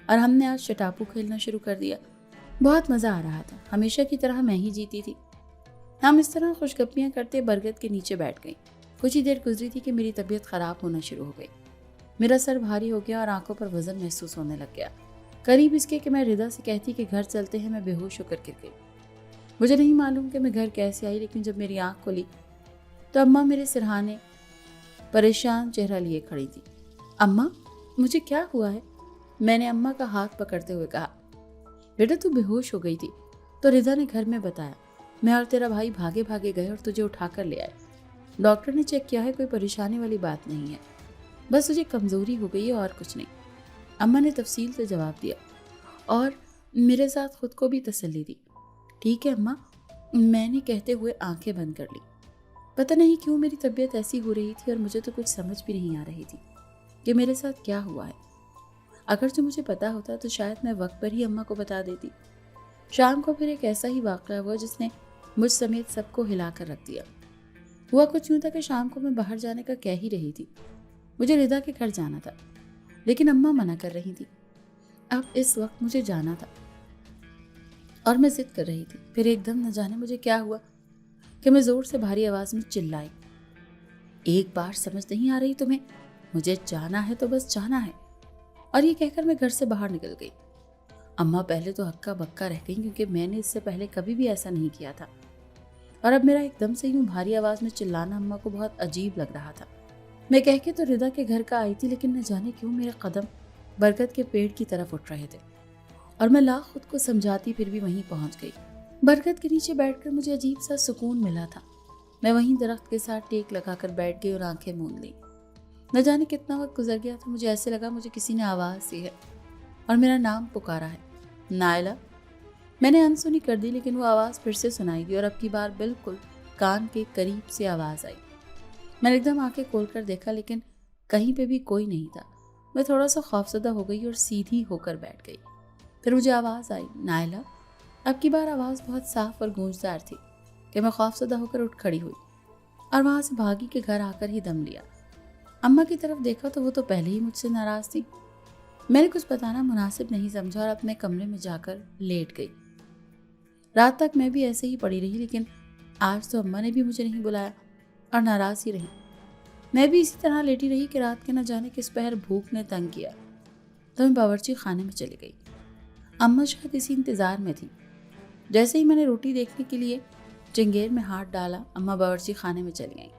और हमने आज शटापू खेलना शुरू कर दिया। बहुत मज़ा आ रहा था, हमेशा की तरह मैं ही जीती थी। हम इस तरह खुशगपियाँ करते बरगद के नीचे बैठ गई। कुछ ही देर गुजरी थी कि मेरी तबीयत ख़राब होना शुरू हो गई। मेरा सर भारी हो गया और आंखों पर वजन महसूस होने लग गया। करीब इसके कि मैं रिदा से कहती कि घर चलते हैं, मैं बेहोश होकर गिर गई। मुझे नहीं मालूम कि मैं घर कैसे आई, लेकिन जब मेरी आंख खुली तो अम्मा मेरे सिरहाने परेशान चेहरा लिए खड़ी थी। अम्मा, मुझे क्या हुआ है? मैंने अम्मा का हाथ पकड़ते हुए कहा। बेटा, तू बेहोश हो गई थी तो रिदा ने घर में बताया। मैं और तेरा भाई भागे भागे गए और तुझे उठाकर ले आए। डॉक्टर ने चेक किया है, कोई परेशानी वाली बात नहीं है, बस तुझे कमज़ोरी हो गई है और कुछ नहीं। अम्मा ने तफसील से जवाब दिया और मेरे साथ खुद को भी तसल्ली दी। ठीक है अम्मा, मैंने कहते हुए आंखें बंद कर ली। पता नहीं क्यों मेरी तबीयत ऐसी हो रही थी और मुझे तो कुछ समझ भी नहीं आ रही थी कि मेरे साथ क्या हुआ है। अगर जो मुझे पता होता तो शायद मैं वक्त पर ही अम्मा को बता देती। शाम को फिर एक ऐसा ही वाक़या हुआ जिसने मुझ समेत सबको हिला कर रख दिया। हुआ कुछ यूँ था कि शाम को मैं बाहर जाने का कह ही रही थी। मुझे रिदा के घर जाना था, लेकिन अम्मा मना कर रही थी। अब इस वक्त मुझे जाना था और मैं जिद कर रही थी। फिर एकदम न जाने मुझे क्या हुआ कि मैं ज़ोर से भारी आवाज़ में चिल्लाई, एक बार समझ नहीं आ रही तुम्हें? मुझे जाना है तो बस जाना है। और ये कहकर मैं घर से बाहर निकल गई। अम्मा पहले तो हक्का बक्का रह गई, क्योंकि मैंने इससे पहले कभी भी ऐसा नहीं किया था। और अब मेरा एकदम से यूं भारी आवाज़ में चिल्लाना अम्मा को बहुत अजीब लग रहा था। मैं कह के तो रिदा के घर का आई थी, लेकिन न जाने क्यों मेरे कदम बरगद के पेड़ की तरफ उठ रहे थे और मैं लाख खुद को समझाती फिर भी वहीं पहुंच गई। बरगद के नीचे बैठकर मुझे अजीब सा सुकून मिला था। मैं वहीं दरख्त के साथ टेक लगाकर बैठ गई और आंखें मूंद ली। न जाने कितना वक्त गुजर गया था, मुझे ऐसे लगा मुझे किसी ने आवाज़ दी है और मेरा नाम पुकारा है, नायला। मैंने अनसुनी कर दी, लेकिन वो आवाज़ फिर से सुनाई दी और अब की बार बिल्कुल कान के करीब से आवाज़ आई। मैंने एकदम आंखें खोलकर देखा, लेकिन कहीं पे भी कोई नहीं था। मैं थोड़ा सा खौफजदा हो गई और सीधी होकर बैठ गई। फिर मुझे आवाज़ आई, नायला। अब की बार आवाज़ बहुत साफ और गूंजदार थी कि मैं खौफजदा होकर उठ खड़ी हुई और वहाँ से भागी के घर आकर ही दम लिया। अम्मा की तरफ देखा तो वो तो पहले ही मुझसे नाराज़ थी। मैंने कुछ बताना मुनासिब नहीं समझा और अपने कमरे में जाकर लेट गई। रात तक मैं भी ऐसे ही पड़ी रही, लेकिन आज तो अम्मा ने भी मुझे नहीं बुलाया और नाराज़ ही रही। मैं भी इसी तरह लेटी रही कि रात के न जाने किस पहर भूख ने तंग किया तो मैं बावर्ची खाने में चली गई। अम्मा शायद इसी इंतज़ार में थी। जैसे ही मैंने रोटी देखने के लिए चंगेर में हाथ डाला, अम्मा बावर्ची खाने में चली गई।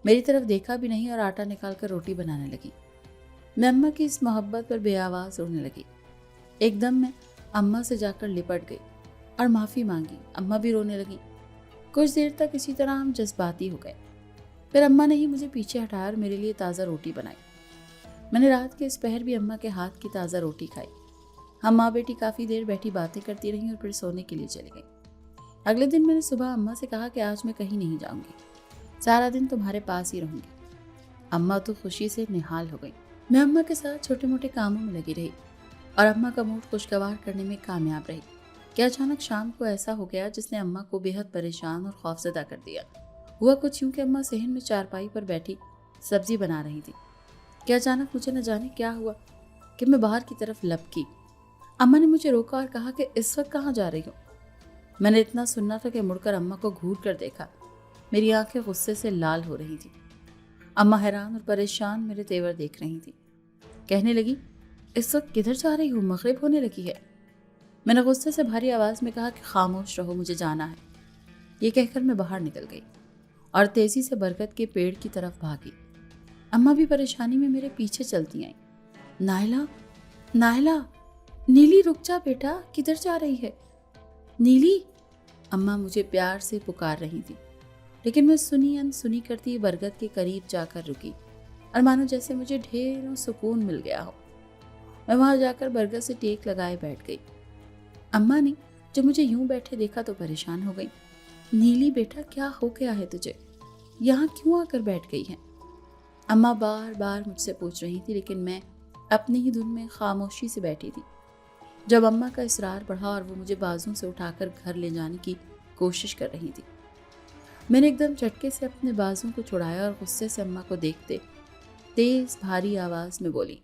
मेरी तरफ देखा भी नहीं और आटा निकाल कर रोटी बनाने लगी। मैं अम्मा की इस मोहब्बत पर बेआवाज़ रोने लगी। एकदम मैं अम्मा से जाकर लिपट गई और माफ़ी मांगी। अम्मा भी रोने लगी। कुछ देर तक इसी तरह हम जज्बाती हो गए। फिर अम्मा ने ही मुझे पीछे हटाया और मेरे लिए ताज़ा रोटी बनाई। मैंने रात के इस पहर भी अम्मा के हाथ की ताज़ा रोटी खाई। हम माँ बेटी काफ़ी देर बैठी बातें करती रहीं और फिर सोने के लिए चली गई। अगले दिन मैंने सुबह अम्मा से कहा कि आज मैं कहीं नहीं जाऊँगी, सारा दिन तुम्हारे पास ही रहूँगी। अम्मा तो खुशी से निहाल हो गई। मैं अम्मा के साथ छोटे मोटे कामों में लगी रही और अम्मा का मूड खुशगवार करने में कामयाब रही कि अचानक शाम को ऐसा हो गया जिसने अम्मा को बेहद परेशान और खौफजदा कर दिया। हुआ कुछ यूँ कि अम्मा सहन में चारपाई पर बैठी सब्जी बना रही थी कि अचानक मुझे न जाने क्या हुआ कि मैं बाहर की तरफ लपकी। अम्मा ने मुझे रोका और कहा कि इस वक्त कहाँ जा रही हो। मैंने इतना सुनना था कि मुड़कर अम्मा को घूर कर देखा। मेरी आंखें गुस्से से लाल हो रही थी। अम्मा हैरान और परेशान मेरे तेवर देख रही थी। कहने लगी, इस वक्त किधर जा रही हूँ, मगरिब होने लगी है। मैंने गुस्से से भारी आवाज़ में कहा कि खामोश रहो, मुझे जाना है। ये कहकर मैं बाहर निकल गई और तेज़ी से बरगद के पेड़ की तरफ भागी। अम्मा भी परेशानी में मेरे पीछे चलती आईं। नायला, नायला, नीली रुक जा बेटा, किधर जा रही है? नीली, अम्मा मुझे प्यार से पुकार रही थी, लेकिन मैं सुनी अनसुनी करती बरगद के करीब जाकर रुकी और मानो जैसे मुझे ढेरों सुकून मिल गया हो। मैं वहां जाकर बरगद से टेक लगाए बैठ गई। अम्मा ने जब मुझे यूं बैठे देखा तो परेशान हो गई। नीली बेटा, क्या हो गया है तुझे? यहाँ क्यों आकर बैठ गई है? अम्मा बार बार मुझसे पूछ रही थी, लेकिन मैं अपनी ही धुन में खामोशी से बैठी थी। जब अम्मा का इसरार बढ़ा और वो मुझे बाजू से उठाकर घर ले जाने की कोशिश कर रही थी, मैंने एकदम झटके से अपने बाजू को छुड़ाया और गुस्से से अम्मा को देखते तेज भारी आवाज में बोली,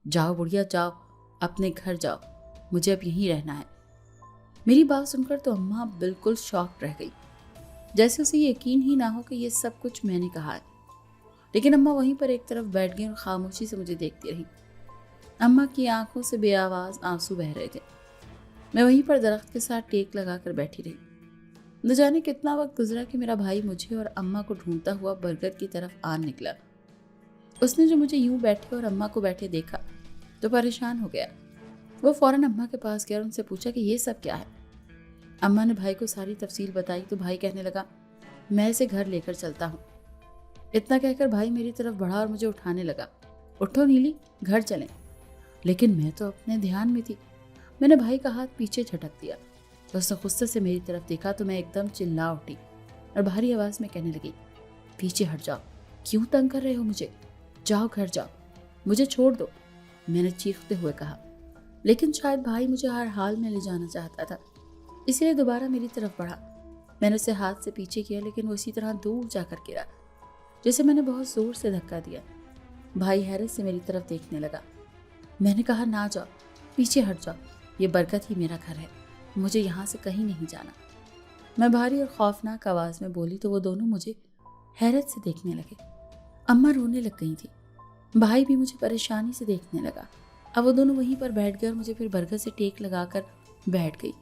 जाओ बुढ़िया जाओ, अपने घर जाओ, मुझे अब यहीं रहना है। मेरी बात सुनकर तो अम्मा बिल्कुल शॉक्ड रह गई, जैसे उसे यकीन ही ना हो कि ये सब कुछ मैंने कहा है। लेकिन अम्मा वहीं पर एक तरफ बैठ गई और खामोशी से मुझे देखती रही। अम्मा की आंखों से बेआवाज आंसू बह रहे थे। मैं वहीं पर दरख्त के साथ टेक लगाकर बैठी रही। न जाने कितना वक्त गुजरा कि मेरा भाई मुझे और अम्मा को ढूंढता हुआ बरगद की तरफ आ निकला। उसने जो मुझे यूं बैठे और अम्मा को बैठे देखा तो परेशान हो गया। वो फौरन अम्मा के पास गया और उनसे पूछा कि ये सब क्या है। अम्मा ने भाई को सारी तफसील बताई तो भाई कहने लगा, मैं इसे घर लेकर चलता हूँ। इतना कहकर भाई मेरी तरफ बढ़ा और मुझे उठाने लगा। उठो नीली, घर चलें। लेकिन मैं तो अपने ध्यान में थी। मैंने भाई का हाथ पीछे झटक दिया तो उसने गुस्से से मेरी तरफ देखा तो मैं एकदम चिल्ला उठी और भारी आवाज में कहने लगी, पीछे हट जाओ, क्यों तंग कर रहे हो मुझे, जाओ घर जाओ, मुझे छोड़ दो, मैंने चीखते हुए कहा। लेकिन शायद भाई मुझे हर हाल में ले जाना चाहता था, इसलिए दोबारा मेरी तरफ बढ़ा। मैंने उसे हाथ से पीछे किया लेकिन वो इसी तरह दूर जाकर गिरा जैसे मैंने बहुत जोर से धक्का दिया। भाई हैरत से मेरी तरफ देखने लगा। मैंने कहा, ना जाओ, पीछे हट जाओ, ये बरकत ही मेरा घर है, मुझे यहाँ से कहीं नहीं जाना। मैं भारी और खौफनाक आवाज़ में बोली तो वो दोनों मुझे हैरत से देखने लगे। अम्मा रोने लग गई थी, भाई भी मुझे परेशानी से देखने लगा। अब वो दोनों वहीं पर बैठ गए और मुझे फिर बरगद से टेक लगाकर बैठ गई।